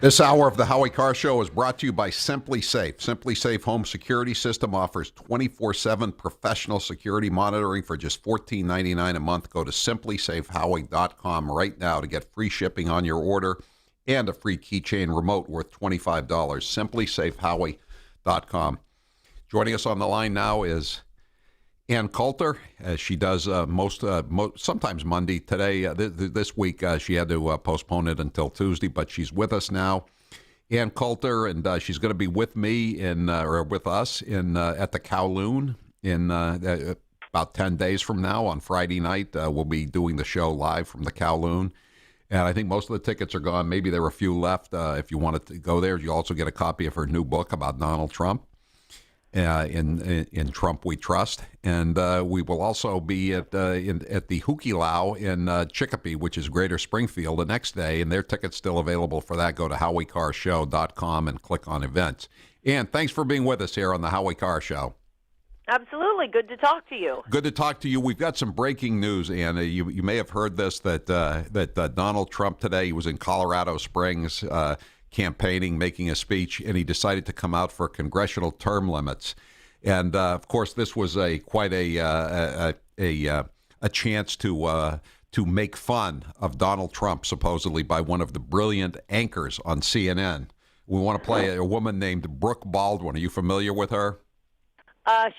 This hour of the Howie Carr Show is brought to you by Simply Safe. Simply Safe Home Security System offers 24/7 professional security monitoring for just $14.99 a month. Go to simplysafehowie.com right now to get free shipping on your order and a free keychain remote worth $25. Simplysafehowie.com. Joining us on the line now is Coulter, as she does sometimes Monday. Today, this week, she had to postpone it until Tuesday, but she's with us now. Coulter, and she's going to be with me or with us at the Kowloon in about 10 days from now on Friday night. We'll be doing the show live from the Kowloon. And I think most of the tickets are gone. Maybe there are a few left. If you wanted to go there, you also get a copy of her new book about Donald Trump. In Trump We Trust, and we will also be at the Hukilau in Chicopee, which is Greater Springfield, the next day, and their tickets still available for that. Go to HowieCarrShow.com and click on events. And thanks for being with us here on the Howie Carr Show. Absolutely, good to talk to you. Good to talk to you. We've got some breaking news, Anna. You may have heard this that Donald Trump today, he was in Colorado Springs. Campaigning, making a speech, and he decided to come out for congressional term limits. And of course, this was quite a chance to make fun of Donald Trump, supposedly by one of the brilliant anchors on CNN. We want to play a woman named Brooke Baldwin. Are you familiar with her?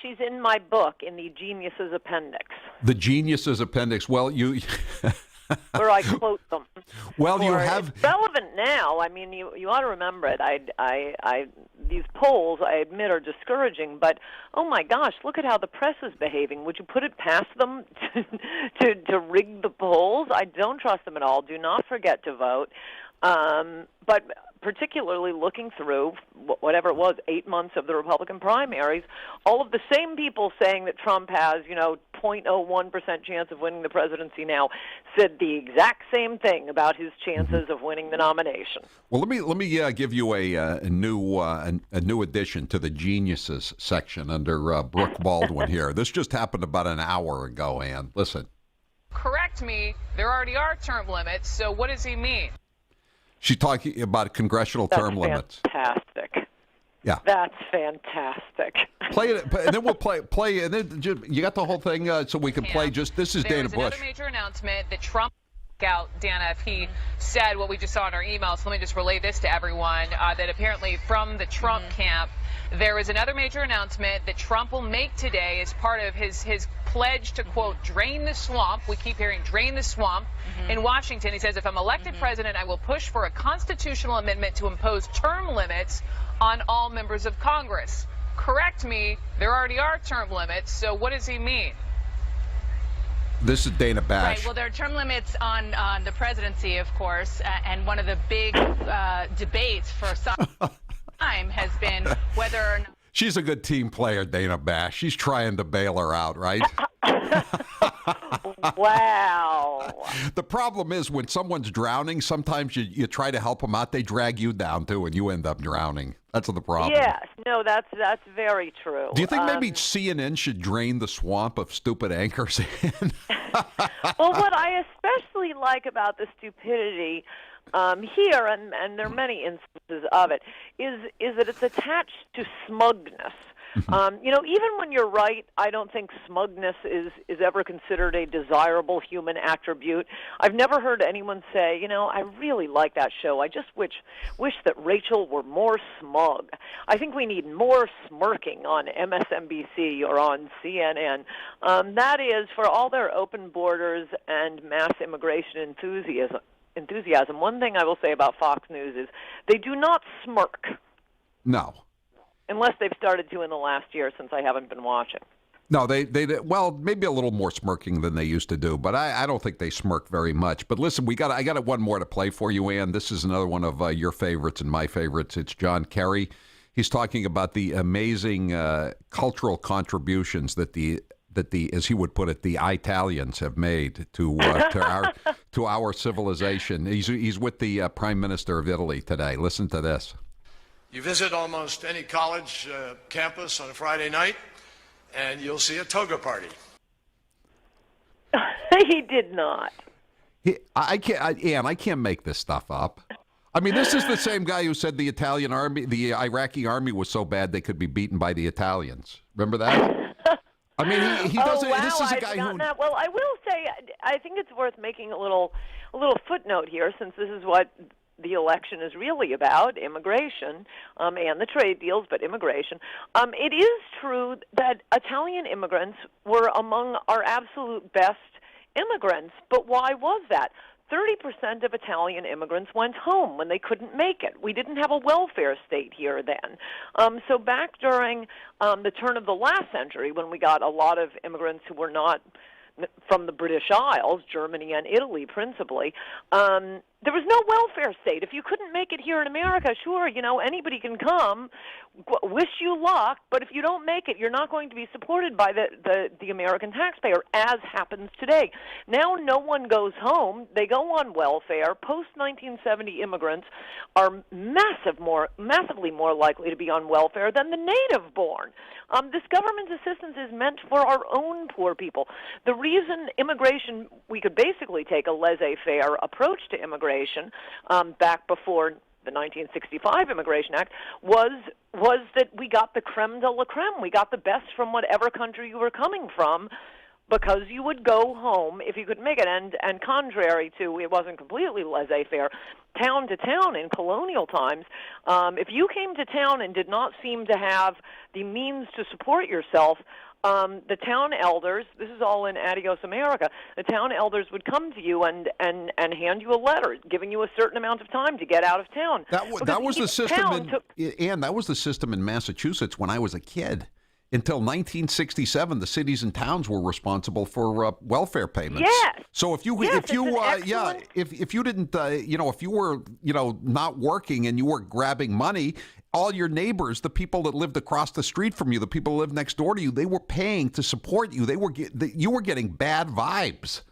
She's in my book, in the Geniuses Appendix. The Geniuses Appendix. Well, you. Where I quote them. Well, you have. It's relevant now. I mean, you ought to remember it. These polls, I admit, are discouraging. But oh my gosh, look at how the press is behaving. Would you put it past them to rig the polls? I don't trust them at all. Do not forget to vote. But particularly looking through whatever it was, 8 months of the Republican primaries, all of the same people saying that Trump has, 0.01% chance of winning the presidency now, said the exact same thing about his chances of winning the nomination. Well, let me give you a new addition to the Geniuses section under Brooke Baldwin here. This just happened about an hour ago, Ann. Listen. Correct me. There already are term limits, so what does he mean? She's talking about congressional term limits. Fantastic. Yeah. That's fantastic. Play it, and then we'll play, and then you got the whole thing, so we can play just, this is Dana Bush. There was another major announcement that Trump out, Dana, if he said what we just saw in our emails. So let me just relay this to everyone, that apparently from the Trump camp, there is another major announcement that Trump will make today as part of his pledge to, quote, drain the swamp. We keep hearing drain the swamp in Washington. He says, if I'm elected president, I will push for a constitutional amendment to impose term limits on all members of Congress. Correct me, there already are term limits, so what does he mean? This is Dana Bash. Right. Well, there are term limits on the presidency, of course, and one of the big debates for some time has been whether or not. She's a good team player, Dana Bash. She's trying to bail her out, right? Wow. The problem is when someone's drowning, sometimes you try to help them out, they drag you down too, and you end up drowning. That's the problem. Yes, no, that's very true. Do you think maybe CNN should drain the swamp of stupid anchors? Well, what I especially like about the stupidity here, and there are many instances of it, is that it's attached to smugness. Even when you're right, I don't think smugness is ever considered a desirable human attribute. I've never heard anyone say, I really like that show. I just wish that Rachel were more smug. I think we need more smirking on MSNBC or on CNN. That is, for all their open borders and mass immigration enthusiasm, one thing I will say about Fox News is they do not smirk. No. Unless they've started to in the last year, since I haven't been watching. No, they well, maybe a little more smirking than they used to do, but I don't think they smirk very much. But listen, I got one more to play for you, Ann. This is another one of your favorites and my favorites. It's John Kerry. He's talking about the amazing cultural contributions that the as he would put it, the Italians have made to our civilization. He's with the Prime Minister of Italy today. Listen to this. You visit almost any college campus on a Friday night, and you'll see a toga party. He did not. I can't make this stuff up. I mean, this is the same guy who said the Iraqi army was so bad they could be beaten by the Italians. Remember that? I mean, he doesn't. Oh, wow, this is a I'd guy forgotten who. that. Well, I will say, I think it's worth making a little footnote here, since this is what the election is really about, immigration, and the trade deals, but immigration. It is true that Italian immigrants were among our absolute best immigrants, but why was that? 30% of Italian immigrants went home when they couldn't make it. We didn't have a welfare state here then. So back during the turn of the last century, when we got a lot of immigrants who were not from the British Isles, Germany and Italy principally, there was no welfare state. If you couldn't make it here in America, sure, anybody can come, wish you luck, but if you don't make it, you're not going to be supported by the American taxpayer, as happens today. Now no one goes home. They go on welfare. Post-1970 immigrants are massively more likely to be on welfare than the native-born. This government assistance is meant for our own poor people. The reason immigration, we could basically take a laissez-faire approach to immigration back before the 1965 Immigration Act was that we got the creme de la creme. We got the best from whatever country you were coming from, because you would go home if you could make it. And contrary to, it wasn't completely laissez-faire, town to town in colonial times, if you came to town and did not seem to have the means to support yourself, the town elders, this is all in Adios America, the town elders would come to you and hand you a letter giving you a certain amount of time to get out of town. That was the system that was the system in Massachusetts when I was a kid. Until 1967, the cities and towns were responsible for welfare payments. Yes. So if you didn't, if you were not working and you were grabbing money, all your neighbors, the people that lived across the street from you, the people who lived next door to you, they were paying to support you. You were getting bad vibes,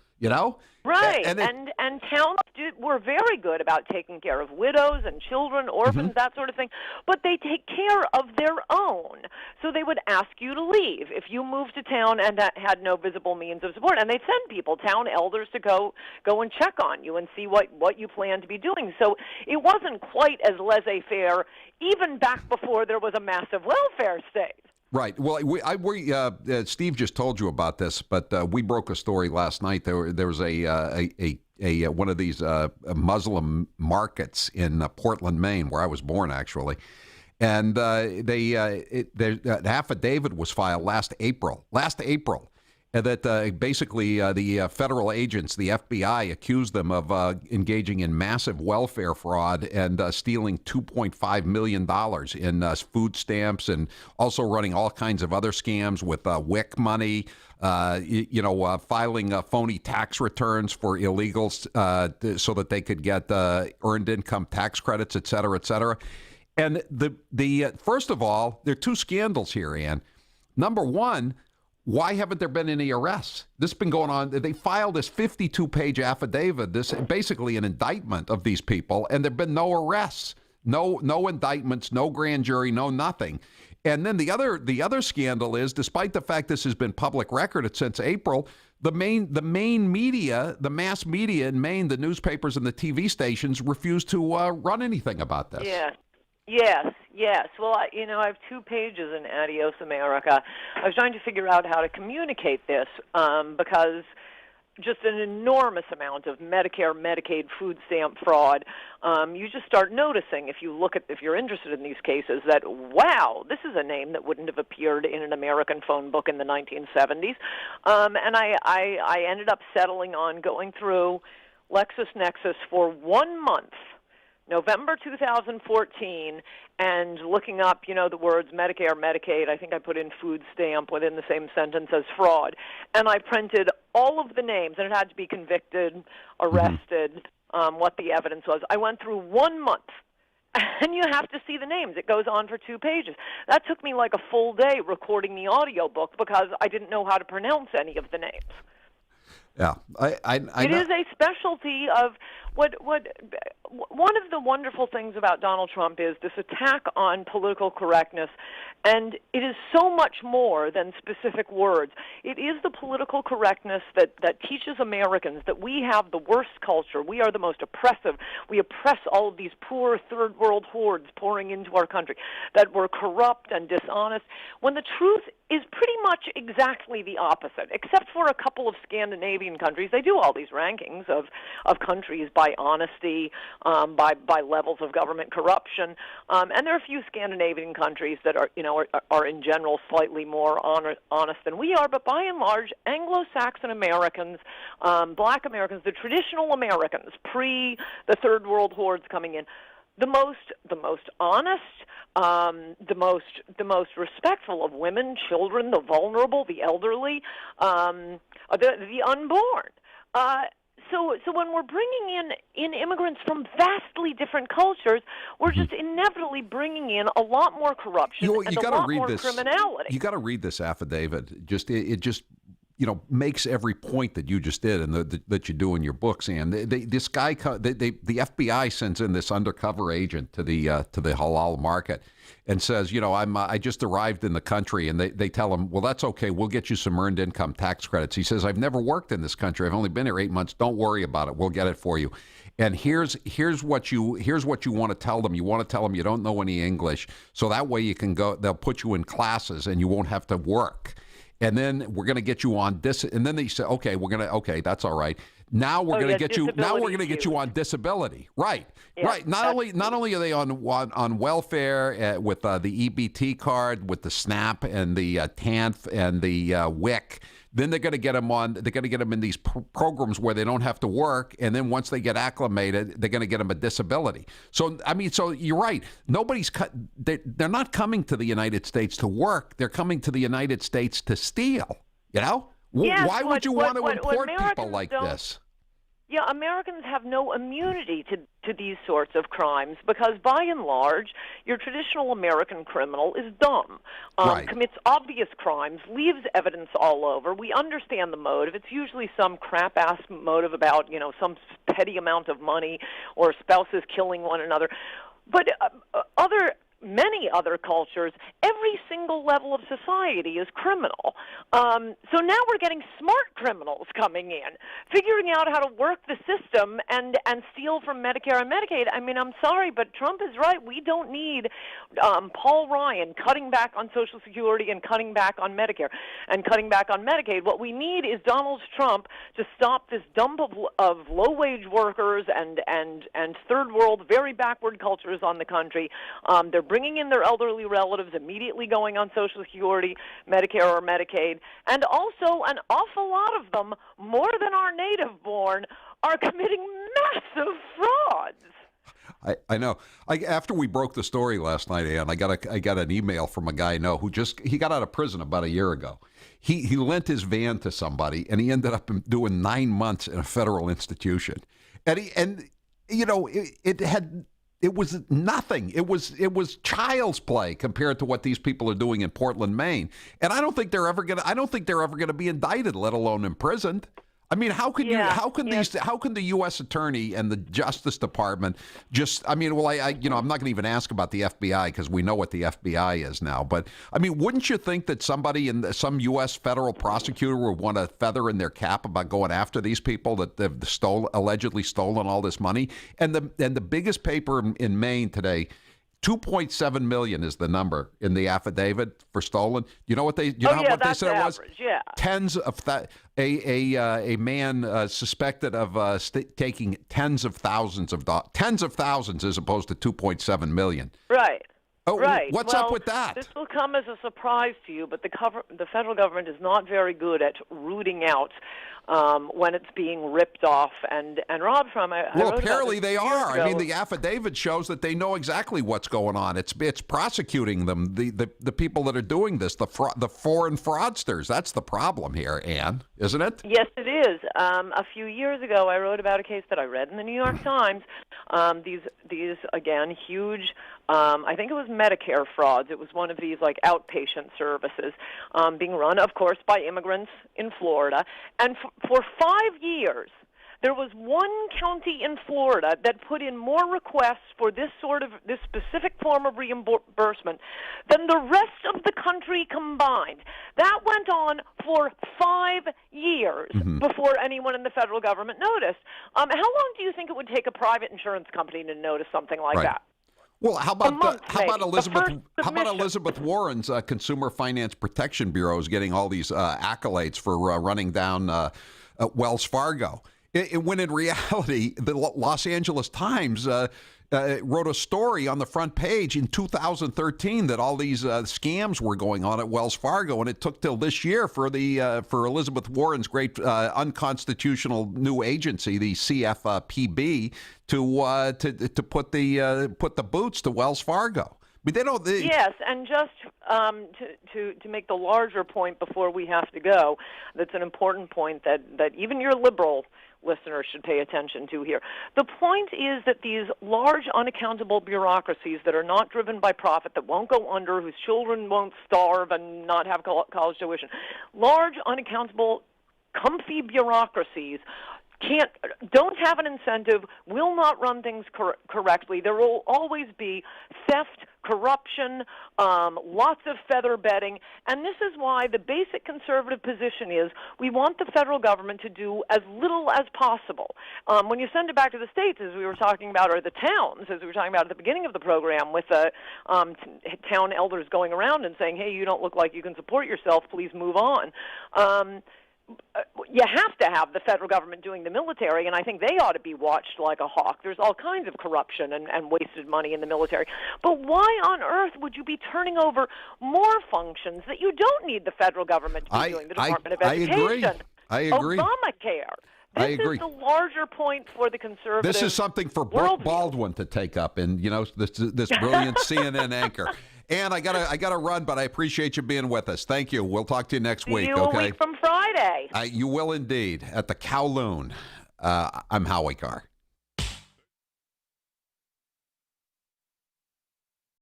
Right, and towns were very good about taking care of widows and children, orphans, that sort of thing, but they take care of their own. So they would ask you to leave if you moved to town and had no visible means of support, and they'd send people, town elders, to go and check on you and see what you plan to be doing. So it wasn't quite as laissez-faire even back before there was a massive welfare state. Right. Well, Steve just told you about this, but we broke a story last night. There was a one of these Muslim markets in Portland, Maine, where I was born, actually, and an affidavit was filed last April. That basically the federal agents, the FBI, accused them of engaging in massive welfare fraud and stealing $2.5 million in food stamps, and also running all kinds of other scams with WIC money, filing phony tax returns for illegals so that they could get earned income tax credits, et cetera, et cetera. And the first of all, there are two scandals here, Ann. Number one, why haven't there been any arrests? This has been going on. They filed this 52-page affidavit, this basically an indictment of these people, and there have been no arrests, no indictments, no grand jury, no nothing. And then the other scandal is, despite the fact this has been public record since April, the main media, the mass media in Maine, the newspapers and the TV stations, refuse to run anything about this. Yeah. Yes. Well, I have 2 pages in Adios America. I was trying to figure out how to communicate this because just an enormous amount of Medicare, Medicaid, food stamp fraud. You just start noticing, if you're interested in these cases, that, wow, this is a name that wouldn't have appeared in an American phone book in the 1970s. And I ended up settling on going through LexisNexis for 1 month, November 2014, and looking up, the words Medicare, Medicaid. I think I put in food stamp within the same sentence as fraud. And I printed all of the names, and it had to be convicted, arrested, what the evidence was. I went through 1 month, and you have to see the names. It goes on for 2 pages. That took me like a full day recording the audiobook because I didn't know how to pronounce any of the names. Yeah, It is a specialty of what one of the wonderful things about Donald Trump is this attack on political correctness And it is so much more than specific words. It is the political correctness that teaches Americans that we have the worst culture. We are the most oppressive. We oppress all of these poor third world hordes pouring into our country, that we're corrupt and dishonest, when the truth is pretty much exactly the opposite, except for a couple of Scandinavian countries. They do all these rankings of countries by honesty, by levels of government corruption, and there are a few Scandinavian countries that are in general slightly more honest than we are. But by and large, Anglo-Saxon Americans, Black Americans, the traditional Americans pre the third world hordes coming in, the most honest, the most respectful of women, children, the vulnerable, the elderly, the unborn. So when we're bringing in immigrants from vastly different cultures, we're just inevitably bringing in a lot more corruption and a lot more criminality. You got to read this affidavit. It just makes every point that you just did and that you do in your books. And this guy, the FBI sends in this undercover agent to the halal market and says, I just arrived in the country, and they tell him, well, that's okay. We'll get you some earned income tax credits. He says, I've never worked in this country. I've only been here 8 months. Don't worry about it. We'll get it for you. And here's what you want to tell them. You want to tell them you don't know any English, so that way you can go. They'll put you in classes, and you won't have to work. And then we're going to get you on this. And then they say, okay, that's all right. Now we're going to get you. Now we're going to get you on disability. Right. Yeah, right. Not only are they on welfare with the EBT card, with the SNAP and the TANF and the WIC. Then they're going to get them on. They're going to get them in these programs where they don't have to work, and then once they get acclimated, they're going to get them a disability. So so you're right. They're not coming to the United States to work. They're coming to the United States to steal. Yes, why would you want to import people like this? Yeah, Americans have no immunity to these sorts of crimes because, by and large, your traditional American criminal is dumb, right. Commits obvious crimes, leaves evidence all over. We understand the motive. It's usually some crap-ass motive about, some petty amount of money or spouses killing one another. But many other cultures, every single level of society is criminal. So now we're getting smart criminals coming in, figuring out how to work the system and steal from Medicare and Medicaid. I mean, I'm sorry, but Trump is right. We don't need Paul Ryan cutting back on Social Security and cutting back on Medicare and cutting back on Medicaid. What we need is Donald Trump to stop this dump of low-wage workers and third world, very backward cultures on the country. They're bringing in their elderly relatives, immediately going on Social Security, Medicare, or Medicaid. And also, an awful lot of them, more than our native-born, are committing massive frauds. I know. After we broke the story last night, Ann, I got an email from a guy I know who he got out of prison about a year ago. He lent his van to somebody, and he ended up doing 9 months in a federal institution. It was nothing. It was child's play compared to what these people are doing in Portland, Maine. And I don't think they're ever gonna be indicted, let alone imprisoned. I mean, how can the U.S. Attorney and the Justice Department I'm not going to even ask about the FBI because we know what the FBI is now. But I mean, wouldn't you think that some U.S. federal prosecutor would want a feather in their cap about going after these people that they've allegedly stolen all this money? And the biggest paper in Maine today, 2.7 million is the number in the affidavit for stolen. You know what they said it was? Yeah. Tens of a man suspected of taking tens of thousands as opposed to 2.7 million. Right. Oh, right. What's up with that? This will come as a surprise to you, but the federal government is not very good at rooting out when it's being ripped off and robbed from. Apparently they are. I mean, the affidavit shows that they know exactly what's going on. It's prosecuting them, the people that are doing this, the foreign fraudsters. That's the problem here, Ann, isn't it? Yes, it is. A few years ago, I wrote about a case that I read in the New York Times. These again, huge. I think it was Medicare frauds. It was one of these like outpatient services being run, of course, by immigrants in Florida. And for 5 years, there was one county in Florida that put in more requests for this specific form of reimbursement than the rest of the country combined. That went on for 5 years before anyone in the federal government noticed. How long do you think it would take a private insurance company to notice something like that? Well, how about maybe. Elizabeth Warren's Consumer Finance Protection Bureau is getting all these accolades for running down Wells Fargo, when in reality the Los Angeles Times wrote a story on the front page in 2013 that all these scams were going on at Wells Fargo, and it took till this year for Elizabeth Warren's great unconstitutional new agency, the CFPB, to put the boots to Wells Fargo. But they don't. Yes, and just to make the larger point before we have to go, that's an important point that even your liberal listeners should pay attention to here. The point is that these large unaccountable bureaucracies that are not driven by profit, that won't go under, whose children won't starve and not have college tuition, large unaccountable comfy bureaucracies don't have an incentive, will not run things correctly. There will always be theft, corruption, lots of feather bedding, and this is why the basic conservative position is we want the federal government to do as little as possible. When you send it back to the states, as we were talking about, or the towns, as we were talking about at the beginning of the program, with the town elders going around and saying, hey, you don't look like you can support yourself, please move on. You have to have the federal government doing the military, and I think they ought to be watched like a hawk. There's all kinds of corruption and wasted money in the military. But why on earth would you be turning over more functions that you don't need the federal government to be doing? The Department of Education, I agree. Obamacare. This is the larger point for the conservative. This is something for Brooke Baldwin to take up, and this brilliant CNN anchor. And I gotta run, but I appreciate you being with us. Thank you. We'll talk to you next week. See you a week from Friday. You will indeed at the Kowloon. I'm Howie Carr.